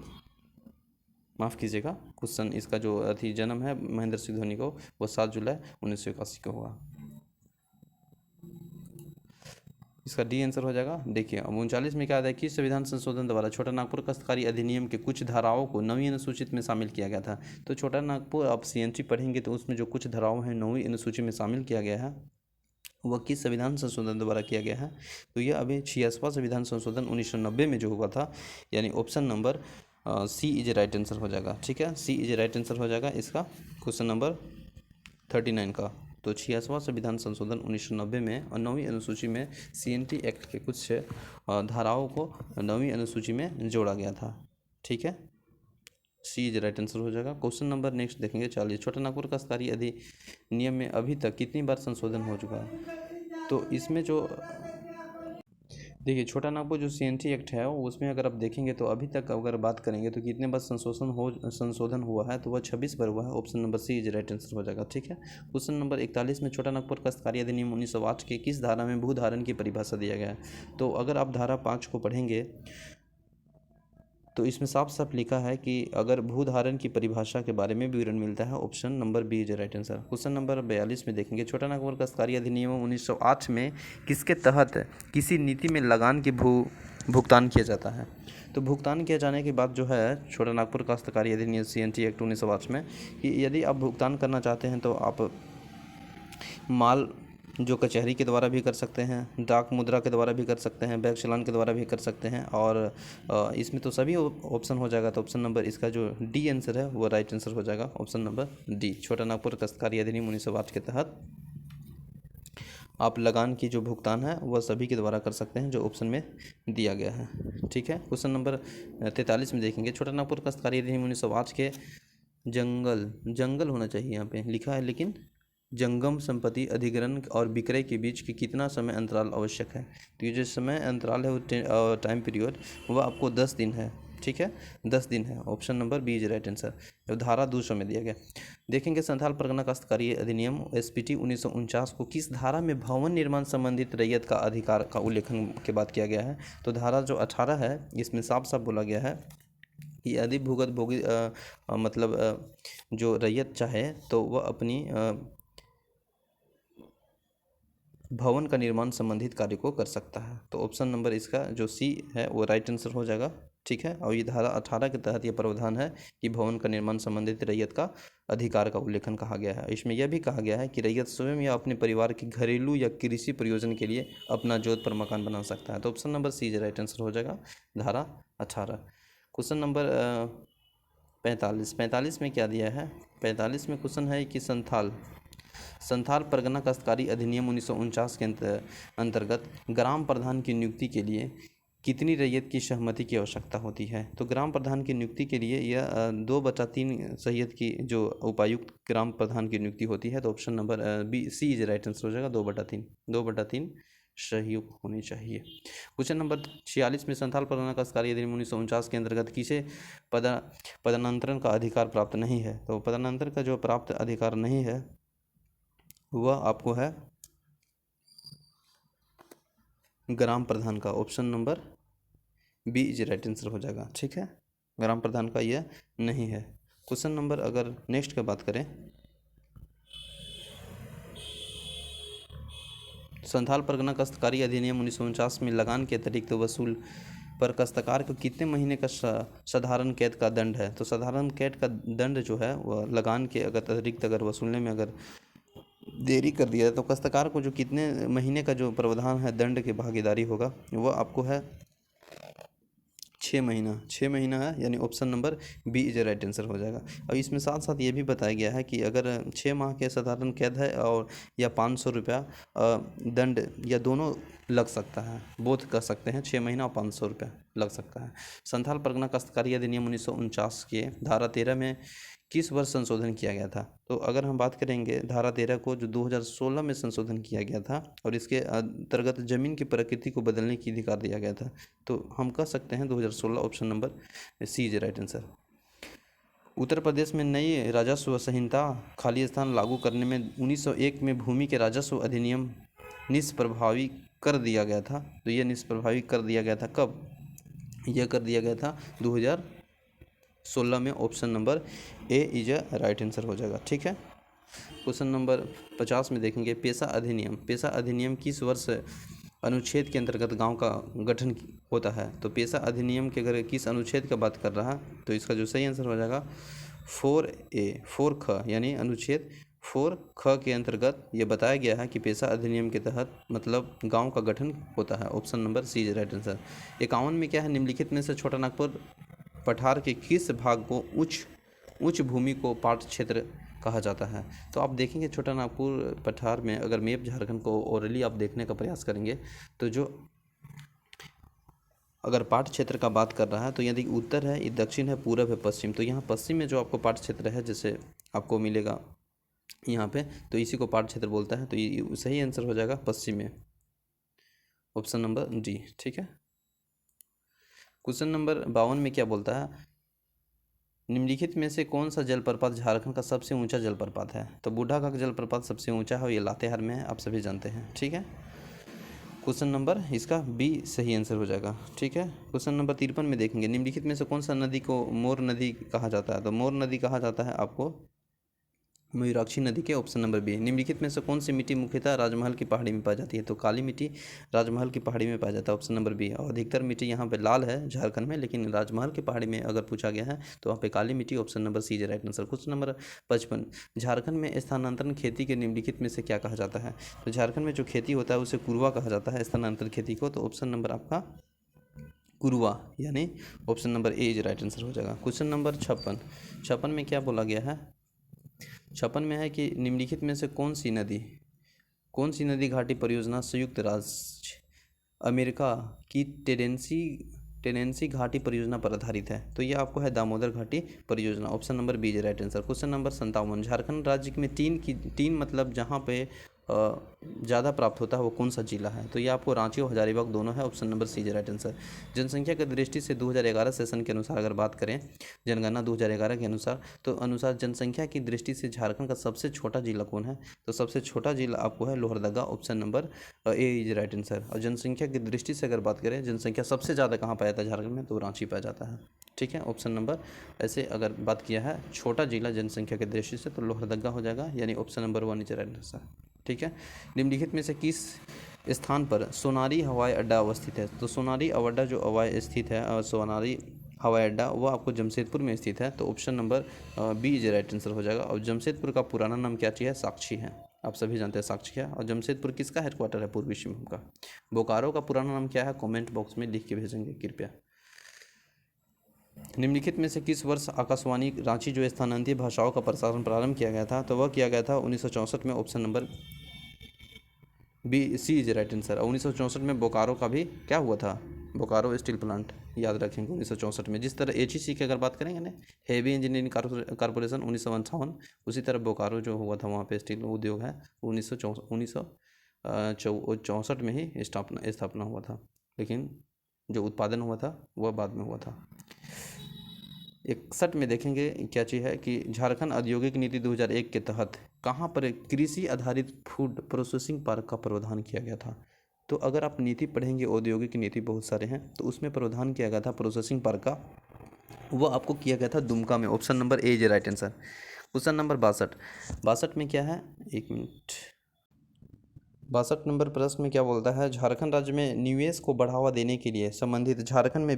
माफ़ कीजिएगा। क्वेश्चन इसका जो अथी जन्म है महेंद्र सिंह धोनी को वो 7 जुलाई 1981 को हुआ। इसका डी आंसर हो जाएगा। देखिए 39 में क्या आता है कि संविधान संशोधन द्वारा छोटा नागपुर काश्तकारी अधिनियम के कुछ धाराओं को 9वीं अनुसूचित में शामिल किया गया था। तो छोटा नागपुर आप CNT पढ़ेंगे तो उसमें जो कुछ धाराओं हैं 9वीं अनुसूची में शामिल किया गया है वह किस संविधान संशोधन द्वारा किया गया है? तो यह अभी 86वां संविधान संशोधन 1990 में जो हुआ था, यानी option number C is right answer हो जाएगा, ठीक है। सी इज राइट आंसर हो जाएगा इसका क्वेश्चन नंबर 39 का। तो 86वां संविधान संशोधन 1990 में और 9वीं अनुसूची में CNT एक्ट के कुछ धाराओं को 9वीं अनुसूची में जोड़ा गया था, ठीक है। सी इज राइट आंसर हो जाएगा। क्वेश्चन नंबर नेक्स्ट देखेंगे 40, छोटा नागपुर काश्तकारी अधिनियम में अभी तक कितनी बार संशोधन हो चुका है? तो इसमें जो देखिए छोटा नागपुर जो CNT एक्ट है उसमें अगर आप देखेंगे तो अभी तक अगर बात करेंगे तो कितने बार संशोधन हुआ है? तो वह 26 बार हुआ है। Option number C is right answer हो जाएगा, ठीक है। क्वेश्चन नंबर 41 में छोटा नागपुर काश्तकारी अधिनियम 1908 के किस धारा में भू धारण की परिभाषा दिया गया है? तो अगर आप धारा 5 को पढ़ेंगे तो इसमें साफ साफ लिखा है कि अगर भू धारण की परिभाषा के बारे में विवरण मिलता है। Option number B is right answer. Question number 42 में देखेंगे, छोटा नागपुर काश्तकारी अधिनियम 1908 में किसके तहत किसी नीति में लगान की भुगतान किया जाता है? तो भुगतान किए जाने के बाद जो है छोटा नागपुर काश्तकारी अधिनियम CNT एक्ट 1908 में कि यदि आप भुगतान करना चाहते हैं तो आप माल जो कचहरी के द्वारा भी कर सकते हैं, डाक मुद्रा के द्वारा भी कर सकते हैं, बैंक चालान के द्वारा भी कर सकते हैं और इसमें तो सभी ऑप्शन हो जाएगा। तो ऑप्शन नंबर इसका जो डी आंसर है वो राइट आंसर हो जाएगा, ऑप्शन नंबर डी। छोटा नागपुर काश्तकारी अधिनियम 1908 के तहत आप लगान की जो भुगतान है वह सभी के द्वारा कर सकते हैं जो ऑप्शन में दिया गया है, ठीक है। क्वेश्चन नंबर 43 में देखेंगे, छोटा नागपुर काश्तकारी अधिनियम 1908 के जंगल होना चाहिए यहाँ पे लिखा है, लेकिन जंगम संपत्ति अधिग्रहण और विक्रय के बीच की कितना समय अंतराल आवश्यक है? तो ये जो समय अंतराल है वो टाइम पीरियड वह आपको 10 दिन है। ठीक है, 10 दिन है। Option number B is right answer. जो धारा 200 में दिया गया। देखेंगे संथाल परगना काश्तकारी अधिनियम एसपीटी 1949 को किस धारा में भवन निर्माण संबंधित रैयत का अधिकार का उल्लेखन के बात किया गया है। तो धारा जो 18 है इसमें साफ साफ बोला गया है कि यदि भूगत भोगी मतलब जो रैयत चाहे तो वह अपनी भवन का निर्माण संबंधित कार्य को कर सकता है। तो ऑप्शन नंबर इसका जो सी है वो राइट आंसर हो जाएगा। ठीक है, और ये धारा 18 के तहत ये प्रावधान है कि भवन का निर्माण संबंधित रैयत का अधिकार का उल्लेखन कहा गया है। इसमें यह भी कहा गया है कि रैयत स्वयं या अपने परिवार के घरेलू या कृषि प्रयोजन के लिए अपना जोत पर मकान बना सकता है। तो option number C right answer हो जाएगा, धारा 18। क्वेश्चन नंबर 45 में क्या दिया है। 45 में क्वेश्चन है कि संथाल परगना काश्तकारी अधिनियम 1949 के अंतर्गत ग्राम प्रधान की नियुक्ति के लिए कितनी रैयत की सहमति की आवश्यकता होती है। तो ग्राम प्रधान की नियुक्ति के लिए यह 2/3 सहियत की जो उपायुक्त ग्राम प्रधान की नियुक्ति होती है। तो option number B C is right answer हो जाएगा, 2/3 सहयोग होनी चाहिए। क्वेश्चन नंबर 46 में संथाल परगना काश्तकारी अधिनियम 1949 के अंतर्गत किसे पदांतरण का अधिकार प्राप्त नहीं है। तो पदांतरण का जो प्राप्त अधिकार नहीं है वह आपको है ग्राम प्रधान का। Option number B is right answer हो जाएगा। ठीक है, ग्राम प्रधान का यह नहीं है। क्वेश्चन नंबर अगर नेक्स्ट का बात करें, संथाल परगना काश्तकारी अधिनियम 1949 में लगान के अतिरिक्त वसूल पर काश्तकार को कितने महीने का साधारण कैद का दंड है। तो साधारण कैद का दंड जो है वह लगान के अतिरिक्त अगर वसूलने में अगर देरी कर दिया तो काश्तकार को जो कितने महीने का जो प्रावधान है दंड की भागीदारी होगा वह आपको है 6 महीना है, यानी option number B is right answer हो जाएगा। और इसमें साथ साथ ये भी बताया गया है कि अगर 6 माह के साधारण कैद है और या 500 रुपया दंड या दोनों लग सकता है, बोथ कर सकते हैं, 6 महीना और 500 रुपया लग सकता है। संथाल परगना काश्तकारी अधिनियम 1949 के धारा 13 में किस वर्ष संशोधन किया गया था। तो अगर हम बात करेंगे धारा 13 को जो 2016 में संशोधन किया गया था और इसके अंतर्गत जमीन की प्रकृति को बदलने की अधिकार दिया गया था। तो हम कह सकते हैं 2016, option number C is right answer. Uttar Pradesh में नई राजस्व संहिता खाली स्थान लागू करने में 1901 में भूमि के राजस्व अधिनियम निष्प्रभावी कर दिया गया था। तो यह निष्प्रभावी कर दिया गया था कब। यह कर दिया गया था 2016 में। Option number A is right answer हो जाएगा। ठीक है, क्वेश्चन नंबर 50 में देखेंगे पेशा अधिनियम किस वर्ष अनुच्छेद के अंतर्गत गांव का गठन होता है। तो पेशा अधिनियम के अगर किस अनुच्छेद का बात कर रहा है तो इसका जो सही आंसर हो जाएगा 4 ख, यानी अनुच्छेद 4 ख के अंतर्गत ये बताया गया है कि पेशा अधिनियम के तहत मतलब गांव का गठन होता है। Option number C is right answer. 51 में क्या है, निम्नलिखित में से छोटा नागपुर पठार के किस भाग को उच्च भूमि को पाट क्षेत्र कहा जाता है। तो आप देखेंगे छोटा नागपुर पठार में अगर मैप झारखंड को ओरली आप देखने का प्रयास करेंगे तो जो अगर पाट क्षेत्र का बात कर रहा है तो यदि उत्तर है, ये दक्षिण है, पूरब है, पश्चिम। तो यहाँ पश्चिम में जो आपको पाट क्षेत्र है जैसे आपको मिलेगा यहाँ पे, तो इसी को पाट क्षेत्र बोलता है। तो ये सही आंसर हो जाएगा पश्चिम में, ऑप्शन नंबर डी। ठीक है, क्वेश्चन नंबर 52 में क्या बोलता है, निम्नलिखित में से कौन सा जलप्रपात झारखंड का सबसे ऊंचा जलप्रपात है। तो बूढ़ा का जलप्रपात सबसे ऊंचा है और ये लातेहार में है, आप सभी जानते हैं। ठीक है, क्वेश्चन नंबर इसका बी सही आंसर हो जाएगा। ठीक है, क्वेश्चन नंबर 53 में देखेंगे निम्नलिखित में से कौन सा नदी को मोर नदी कहा जाता है। तो मोर नदी कहा जाता है आपको मयूराक्षी नदी के। Option number B. निम्नलिखित में से कौन सी मिट्टी मुख्यतः राजमहल की पहाड़ी में पाई जाती है। तो काली मिट्टी राजमहल की पहाड़ी में पाया जाता है, ऑप्शन नंबर बी। और अधिकतर मिट्टी यहाँ पे लाल है झारखंड में, लेकिन राजमहल की पहाड़ी में अगर पूछा गया है तो वहाँ पे काली मिट्टी, option number C right answer. Question number 55, Jharkhand में स्थानांतरण खेती के निम्नलिखित में से क्या कहा जाता है। तो झारखंड में जो खेती होता है उसे कुरवा कहा जाता है, स्थानांतरण खेती को। तो ऑप्शन नंबर आपका कुरवा, यानी option number A is right answer हो जाएगा। क्वेश्चन नंबर 56 में क्या बोला गया है, 56 में है कि निम्नलिखित में से कौन सी नदी घाटी परियोजना संयुक्त राज्य अमेरिका की टेनेंसी घाटी परियोजना पर आधारित है। तो ये आपको है दामोदर घाटी परियोजना, option number B right answer. Question number 57, Jharkhand राज्य में तीन मतलब जहाँ पे ज़्यादा प्राप्त होता है वो कौन सा जिला है? तो ये आपको रांची और हजारीबाग दोनों है, option number C is right answer. जनसंख्या की दृष्टि से 2011 सेशन के अनुसार अगर बात करें, जनगणना 2011 के अनुसार जनसंख्या की दृष्टि से झारखंड का सबसे छोटा जिला कौन है? तो सबसे छोटा जिला आपको है Lohardaga, option number A is right answer. और जनसंख्या की दृष्टि से अगर बात करें, जनसंख्या सबसे ज़्यादा कहाँ पाया जाता है झारखंड में? तो रांची पाया जाता है। ठीक है, ऑप्शन नंबर, ऐसे अगर बात किया है छोटा जिला जनसंख्या की दृष्टि से तो लोहरदगा हो जाएगा, यानी option number 1 is right answer. ठीक है, निम्नलिखित में से किस स्थान पर सोनारी हवाई अड्डा अवस्थित है? तो सोनारी अड्डा जो हवाई स्थित है, सोनारी हवाई अड्डा, वो आपको जमशेदपुर में स्थित है, तो option number B is right answer हो जाएगा। और जमशेदपुर का पुराना नाम क्या है? साक्षी है, आप सभी जानते हैं साक्षी है। और जमशेदपुर किसका हेडक्वार्टर है? पूर्वी सिंहभूम का। बोकारो का पुराना नाम क्या है? कमेंट बॉक्स में लिख के भेजेंगे कृपया। निम्नलिखित में से किस वर्ष आकाशवाणी रांची जो स्थानांतरित भाषाओं का प्रसारण प्रारंभ किया गया था? तो वह किया गया था 1964 में, option number B C is right answer. 1964 में बोकारो का भी क्या हुआ था? बोकारो स्टील प्लांट, याद रखेंगे 1964 में। जिस तरह एचईसी की अगर बात करेंगे ना, हैवी इंजीनियरिंग कारपोरेशन 1958, उसी तरह बोकारो जो हुआ था वहाँ पे स्टील उद्योग है 1964 में ही स्थापना हुआ था, लेकिन जो उत्पादन हुआ था वह बाद में हुआ था। 61 में देखेंगे क्या चीज़ है कि झारखंड औद्योगिक नीति 2001 के तहत कहाँ पर कृषि आधारित फूड प्रोसेसिंग पार्क का प्रावधान किया गया था? तो अगर आप नीति पढ़ेंगे, औद्योगिक नीति बहुत सारे हैं, तो उसमें प्रावधान किया गया था प्रोसेसिंग पार्क का, वो आपको किया गया था दुमका में, option number A is right answer. Question number 62 में क्या है? 1 मिनट। 62 नंबर प्रश्न में क्या बोलता है? झारखंड राज्य में निवेश को बढ़ावा देने के लिए संबंधित झारखंड में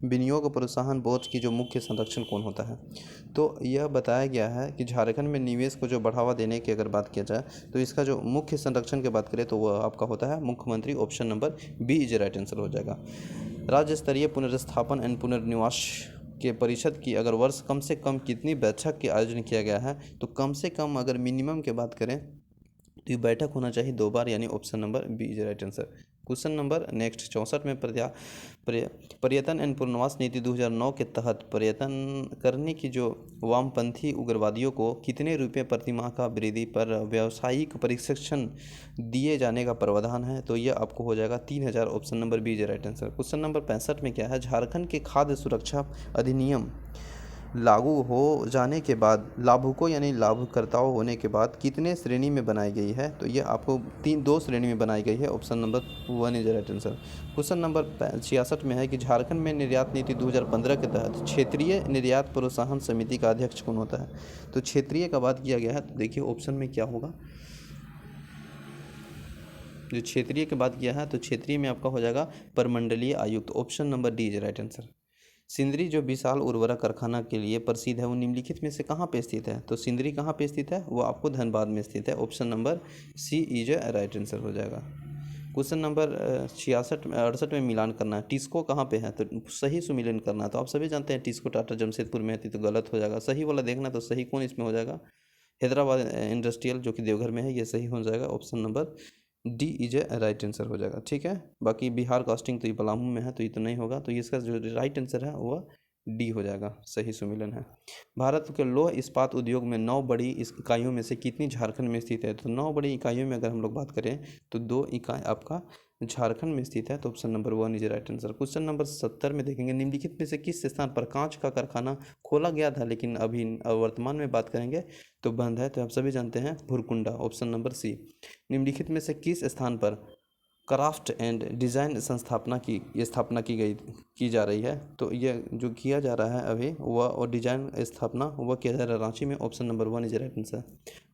विनियोग प्रोत्साहन बोर्ड की जो मुख्य संरक्षण कौन होता है? तो यह बताया गया है कि झारखंड में निवेश को जो बढ़ावा देने की अगर बात किया जाए, तो इसका जो मुख्य संरक्षण की बात करें तो वह आपका होता है मुख्यमंत्री, option number B is right answer हो जाएगा। राज्य स्तरीय पुनर्स्थापन एंड पुनर्निवास के परिषद की अगर वर्ष कम से कम कितनी बैठक के आयोजन किया गया है? तो कम से कम अगर मिनिमम की बात करें तो ये बैठक होना चाहिए 2 बार, यानी option number B is right answer. Question number next 64 में पर्यटन एंड पुनर्वास नीति 2009 के तहत पर्यटन करने की जो वामपंथी उग्रवादियों को कितने रुपये प्रतिमाह का वृद्धि पर व्यावसायिक प्रशिक्षण दिए जाने का प्रावधान है? तो यह आपको हो जाएगा 3000, option number B is right answer. Question number 65 में क्या है? झारखंड के खाद्य सुरक्षा अधिनियम लागू हो जाने के बाद लाभुकों यानी लाभकर्ताओं होने के बाद कितने श्रेणी में बनाई गई है? तो ये आपको 2 श्रेणी में बनाई गई है, option number 1 is right answer. Question number 66 में है कि झारखंड में निर्यात नीति 2015 के तहत क्षेत्रीय निर्यात प्रोत्साहन समिति का अध्यक्ष कौन होता है? तो क्षेत्रीय का बात किया गया है, तो देखिए ऑप्शन में क्या होगा। जो क्षेत्रीय की बात किया है तो क्षेत्रीय में आपका हो जाएगा परमंडलीय आयुक्त, option number D is right answer. Sindri जो विशाल उर्वरक कारखाना के लिए प्रसिद्ध है, वो निम्नलिखित में से कहाँ पे स्थित है? तो सिंदरी कहाँ पे स्थित है? वो आपको धनबाद में स्थित है, option number C is right answer हो जाएगा। क्वेश्चन नंबर 68 में मिलान करना है, टिस्को कहाँ पे है? तो सही सुमिलन करना है। तो आप सभी जानते हैं टिस्को टाटा जमशेदपुर में है, तो गलत हो जाएगा। सही वाला देखना, तो सही कौन इसमें हो जाएगा? हैदराबाद इंडस्ट्रियल जो कि देवघर में है, ये सही हो जाएगा, option number D is right answer हो जाएगा। ठीक है, बाकी बिहार कास्टिंग तो ये पलामू में है, तो ये तो नहीं होगा, तो इसका जो राइट आंसर है वह डी हो जाएगा, सही सुमिलन है। भारत के लौह इस्पात उद्योग में 9 बड़ी इकाइयों में से कितनी झारखंड में स्थित है? तो 9 बड़ी इकाइयों में अगर हम लोग बात करें तो 2 इकाई आपका झारखंड में स्थित है, तो option number 1 is right answer. Question number 70 में देखेंगे निम्नलिखित में से किस स्थान पर कांच का कारखाना खोला गया था, लेकिन अभी वर्तमान में बात करेंगे तो बंद है? तो आप सभी जानते हैं भुरकुंडा, ऑप्शन नंबर सी। निम्नलिखित में से किस स्थान पर क्राफ्ट एंड डिज़ाइन स्थापना की जा रही है? तो यह जो किया जा रहा है अभी वह, और डिजाइन स्थापना वह किया जा रहा है रांची में, option number 1 is right answer.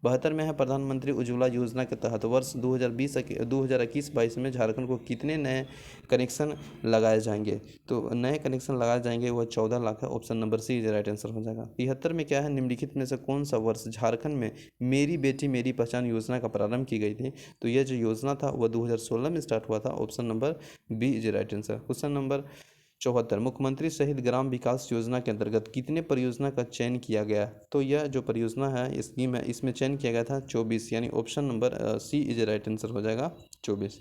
72 में है प्रधानमंत्री उज्ज्वला योजना के तहत वर्ष 2021-22 में झारखंड को कितने नए कनेक्शन लगाए जाएंगे? तो नए कनेक्शन लगाए जाएंगे वह 14 लाख है, option number C is right answer हो जाएगा। 73 में क्या है? निम्नलिखित में से कौन सा वर्ष झारखंड में मेरी बेटी मेरी पहचान योजना का प्रारंभ की गई थी? तो यह जो योजना था वह 2016 में स्टार्ट हुआ था, option number B is right answer. Question number 74 मुख्यमंत्री शहीद ग्राम विकास योजना के अंतर्गत कितने परियोजना का चयन किया गया? तो यह जो परियोजना है, स्कीम है, इसमें चयन किया गया था 24, यानी option number C is right answer हो जाएगा 24।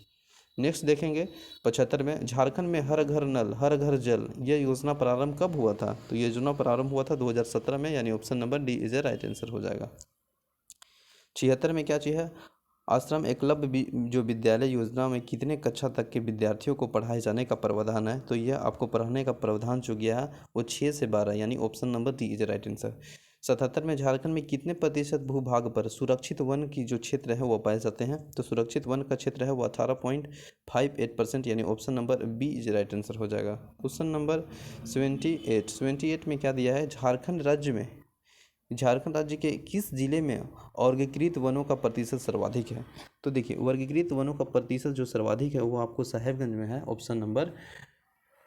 नेक्स्ट देखेंगे 75 में झारखंड में हर घर नल हर घर जल यह योजना प्रारंभ कब हुआ था? तो यह योजना प्रारंभ हुआ था 2017 में, यानी option number D is right answer हो जाएगा। 76 में क्या चीज़ है? आश्रम एकलव्य जो विद्यालय योजना में कितने कक्षा तक के विद्यार्थियों को पढ़ाए जाने का प्रावधान है, तो यह आपको पढ़ाने का प्रावधान जो गया है वो 6 से 12, यानी option number D is right answer. 77 में झारखंड में कितने प्रतिशत भूभाग पर सुरक्षित वन की जो क्षेत्र है वो पाए जाते हैं, तो सुरक्षित वन का क्षेत्र है वो 18.58%, यानी option number B is right answer हो जाएगा। क्वेश्चन नंबर 78 में क्या दिया है, झारखंड राज्य के किस जिले में वर्गीकृत वनों का प्रतिशत सर्वाधिक है, तो देखिए वर्गीकृत वनों का प्रतिशत जो सर्वाधिक है वो आपको साहेबगंज में है, option number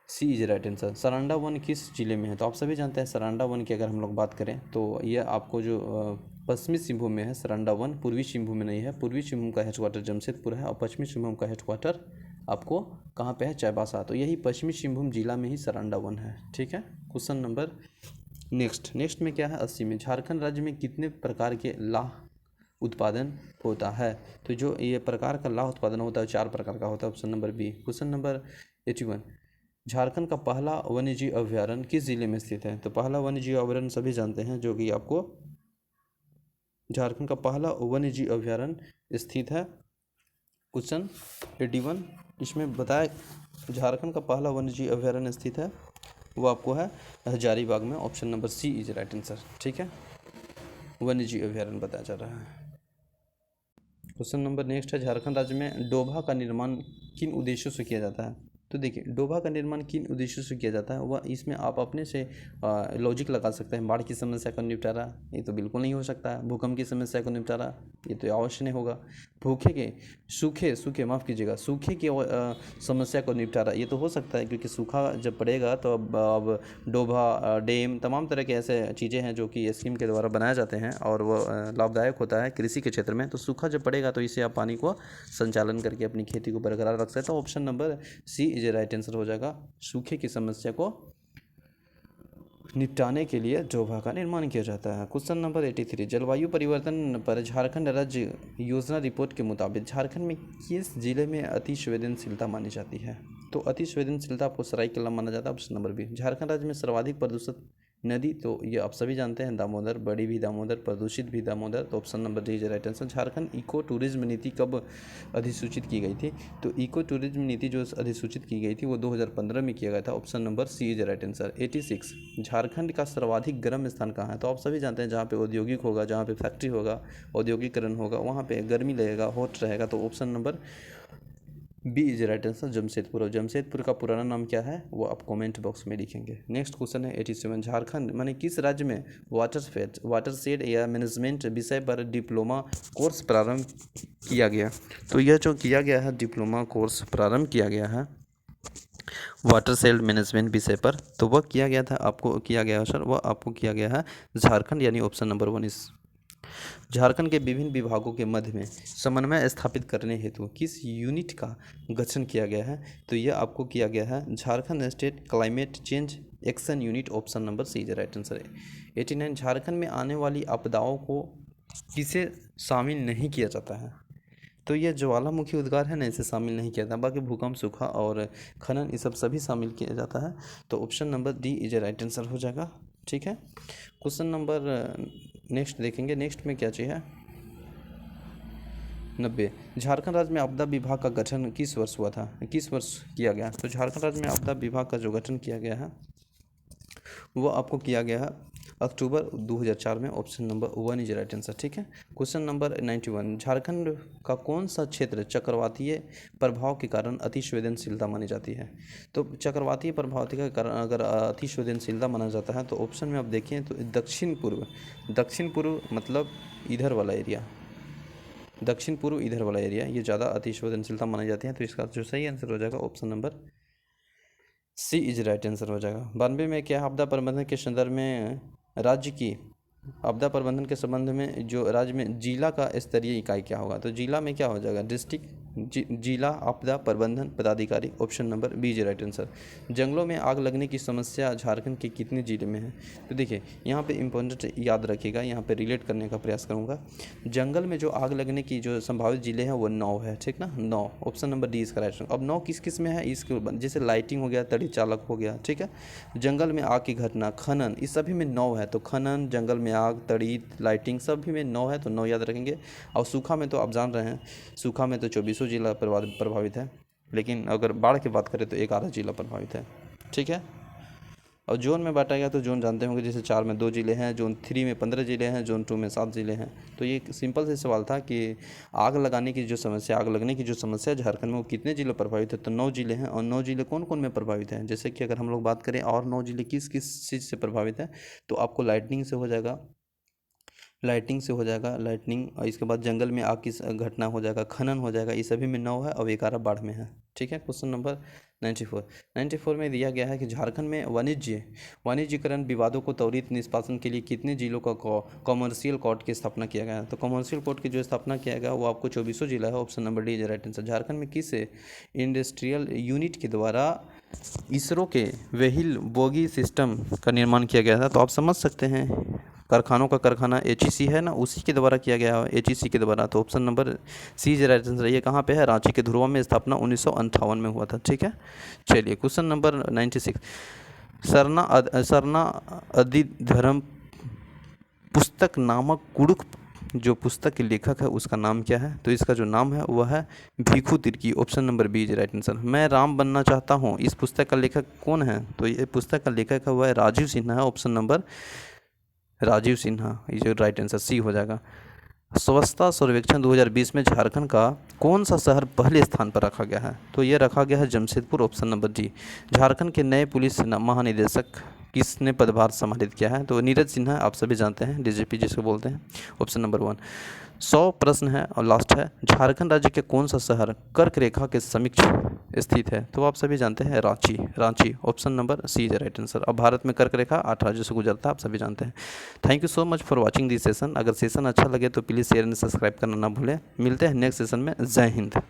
C is right answer. Saranda वन किस जिले में है, तो आप सभी जानते हैं सरांडा वन की अगर हम लोग बात करें तो यह आपको जो पश्चिमी सिंहभूम में है सरांडा वन, पूर्वी सिंहभूम में नहीं है। पूर्वी सिंहभूम का हेडक्वार्टर जमशेदपुर है और पश्चिमी सिंहभूम का हेडक्वार्टर आपको कहाँ पे है, चाईबासा। तो यही पश्चिमी सिंहभूम जिला में ही सरांडा वन है, ठीक है। क्वेश्चन नंबर नेक्स्ट में क्या है, 80 में झारखंड राज्य में कितने प्रकार के लाह उत्पादन होता है, तो जो ये प्रकार का लाह उत्पादन होता है 4 प्रकार का होता है, option number B. Question number 81, Jharkhand का पहला वन्यजीव अभ्यारण्य किस जिले में स्थित है, तो पहला वन्यजीव अभ्यारण्य सभी जानते हैं जो कि आपको झारखंड का पहला वन्यजीव अभ्यारण्य स्थित है। क्वेश्चन 81 इसमें बताया झारखंड का पहला वन्यजीव अभ्यारण्य स्थित है वो आपको है हजारीबाग में, option number C is right answer, ठीक है। वन्यजीव अभ्यारण्य बताया जा रहा है। क्वेश्चन नंबर नेक्स्ट है, झारखंड राज्य में डोभा का निर्माण किन उद्देश्यों से किया जाता है, तो देखिए डोभा का निर्माण किन उद्देश्यों से किया जाता है वह इसमें आप अपने से लॉजिक लगा सकते हैं। बाढ़ की समस्या का निपटारा ये तो बिल्कुल नहीं हो सकता है, भूकंप की समस्या का निपटारा ये तो अवश्य नहीं होगा, सूखे की समस्या को निपटारा ये तो हो सकता है, क्योंकि सूखा जब पड़ेगा तो अब डोभा डैम तमाम तरह के ऐसे चीज़ें हैं जो कि स्कीम के द्वारा बनाए जाते हैं और वो लाभदायक होता है कृषि के क्षेत्र में। तो सूखा जब पड़ेगा तो इससे आप पानी को संचालन करके अपनी खेती को बरकरार रख सकते हैं, option number C is right answer हो जाएगा। सूखे की समस्या को निपटाने के लिए डोभा का निर्माण किया जाता है। क्वेश्चन नंबर 83, जलवायु परिवर्तन पर झारखंड राज्य योजना रिपोर्ट के मुताबिक झारखंड में किस जिले में अति संवेदनशीलता मानी जाती है, तो अति संवेदनशीलता आपको सरायकेला माना जाता है, ऑप्शन नंबर बी। झारखंड राज्य में सर्वाधिक प्रदूषित नदी, तो ये आप सभी जानते हैं दामोदर, बड़ी भी दामोदर, प्रदूषित भी दामोदर, तो option number D is right answer. Jharkhand eco tourism नीति कब अधिसूचित की गई थी, तो इको टूरिज्म नीति जो अधिसूचित की गई थी वो 2015 में किया गया था, option number C is right answer. 86, Jharkhand का सर्वाधिक गर्म स्थान कहाँ है, तो आप सभी जानते हैं जहाँ पे औद्योगिक होगा, जहाँ पे फैक्ट्री होगा, औद्योगिकरण होगा, वहाँ पे गर्मी लगेगा, हॉट रहेगा, तो option number B is right answer Jamshedpur. और जमशेदपुर का पुराना नाम क्या है वो आप कमेंट बॉक्स में लिखेंगे। नेक्स्ट क्वेश्चन है 87, झारखंड माने किस राज्य में वाटरशेड या मैनेजमेंट विषय पर डिप्लोमा कोर्स प्रारंभ किया गया, तो यह जो किया गया है डिप्लोमा कोर्स प्रारंभ किया गया है वाटरशेड मैनेजमेंट विषय पर, तो वह किया गया था आपको किया गया है सर, वह आपको किया गया है झारखंड, यानी ऑप्शन नंबर 1 इस। झारखंड के विभिन्न विभागों के मध्य में समन्वय स्थापित करने हेतु किस यूनिट का गठन किया गया है, तो यह आपको किया गया है Jharkhand state climate change action unit, option number C is right answer है। 89, झारखंड में आने वाली आपदाओं को किसे शामिल नहीं किया जाता है, तो यह ज्वालामुखी उद्गार है ना, इसे शामिल नहीं किया जाता, बाकी भूकंप, सूखा और खनन ये सब सभी शामिल किया जाता है, तो option number D is right answer हो जाएगा, ठीक है। क्वेश्चन नंबर नेक्स्ट देखेंगे, नेक्स्ट में क्या चाहिए 90, झारखंड राज्य में आपदा विभाग का गठन किस वर्ष हुआ था, किस वर्ष किया गया, तो झारखंड राज्य में आपदा विभाग का जो गठन किया गया है वो आपको किया गया है अक्टूबर 2004 में, option number 1 is right answer, ठीक है। क्वेश्चन नंबर 91, झारखंड का कौन सा क्षेत्र चक्रवातीय प्रभाव के कारण अति संवेदनशीलता मानी जाती है, तो चक्रवातीय प्रभाव के कारण अगर अति संवेदनशीलता माना जाता है तो ऑप्शन में आप देखें तो दक्षिण पूर्व मतलब इधर वाला एरिया, दक्षिण पूर्व इधर वाला एरिया ये ज़्यादा अति संवेदनशीलता मानी जाती है, तो इसका जो सही आंसर हो जाएगा option number C is right answer हो जाएगा। 92 में क्या आपदा प्रबंधन के संदर्भ में राज्य की आपदा प्रबंधन के संबंध में जो राज्य में जिला का स्तरीय इकाई क्या होगा, तो जिला में क्या हो जाएगा डिस्ट्रिक्ट जिला आपदा प्रबंधन पदाधिकारी, option number B is right answer. जंगलों में आग लगने की समस्या झारखंड के कितने जिले में है? तो देखिए यहाँ पे इम्पोर्टेंट याद रखिएगा, यहाँ पे रिलेट करने का प्रयास करूँगा। जंगल में जो आग लगने की जो संभावित जिले हैं वो 9 है, ठीक ना, 9, ऑप्शन नंबर डी इसका राइट। अब 9 किस किस में है, इसके जैसे लाइटिंग हो गया, तड़ी चालक हो गया, ठीक है। जंगल में आग की घटना, खनन, इस सभी में 9 है, तो खनन, जंगल में आग, तड़ी, लाइटिंग सभी में 9 है, तो 9 याद रखेंगे। और सूखा में तो आप जान रहे हैं, सूखा में तो 24 जिला प्रभावित है, लेकिन अगर बाढ़ की बात करें तो 11 जिला प्रभावित है, ठीक है। और जोन में बांटा गया तो जोन जानते होंगे, जैसे 4 में 2 जिले हैं, जोन 3 में 15 जिले हैं, जोन 2 में 7 जिले हैं। तो ये एक सिंपल से सवाल था कि आग लगाने की जो समस्या, आग लगने की जो समस्या झारखंड में वो कितने जिले प्रभावित है, तो 9 जिले हैं। और 9 जिले कौन कौन में प्रभावित हैं, जैसे कि अगर हम लोग बात करें और 9 जिले किस किस चीज़ से प्रभावित है, तो आपको लाइटिंग से हो जाएगा, लाइटनिंग, और इसके बाद जंगल में आग की घटना हो जाएगा, खनन हो जाएगा, ये सभी में 9 है और 11 बाढ़ में है, ठीक है। क्वेश्चन नंबर 94 में दिया गया है कि झारखंड में वाणिज्यीकरण विवादों को त्वरित निष्पादन के लिए कितने जिलों का कॉमर्शियल कोर्ट की स्थापना किया गया है? तो कॉमर्शियल कोर्ट की जो स्थापना किया गया वो आपको 24 जिला है, option number D is right answer. Jharkhand में किस इंडस्ट्रियल यूनिट के द्वारा इसरो के व्हील बोगी सिस्टम का निर्माण किया गया था? तो आप समझ सकते हैं, कारखानों का कारखाना HEC है ना, उसी के द्वारा किया गया है, HEC के द्वारा। तो option number C is right answer. ये कहाँ पे है? रांची के धुरवा में स्थापना 1958 में हुआ था, ठीक है। चलिए क्वेश्चन नंबर 96, सरना अधिधर्म पुस्तक नामक कुड़ुख जो पुस्तक के लेखक है उसका नाम क्या है? तो इसका जो नाम है वह है Bhikhu Tirkey, option number B is right answer. मैं राम बनना चाहता हूँ, इस पुस्तक का लेखक कौन है? तो ये पुस्तक का लेखक है वह है राजीव सिन्हा है, ऑप्शन नंबर राजीव सिन्हा, ये जो राइट आंसर सी हो जाएगा। स्वच्छता सर्वेक्षण 2020 में झारखंड का कौन सा शहर पहले स्थान पर रखा गया है? तो ये रखा गया है Jamshedpur, option number D. Jharkhand के नए पुलिस महानिदेशक किसने पदभार संभालित किया है? तो नीरज सिन्हा, आप सभी जानते हैं, DGP जिसको बोलते हैं, ऑप्शन नंबर 1। 100 प्रश्न है और लास्ट है, झारखंड राज्य के कौन सा शहर कर्क रेखा के समीक्ष स्थित है? तो आप सभी जानते हैं Ranchi, option number C is right answer. अब भारत में कर्क रेखा 8 राज्यों से गुजरता है, आप सभी जानते हैं। Thank you so much for watching this session. अगर सेशन अच्छा लगे तो प्लीज़ शेयर एंड सब्सक्राइब करना ना भूलें। मिलते हैं नेक्स्ट सेशन में। जय हिंद।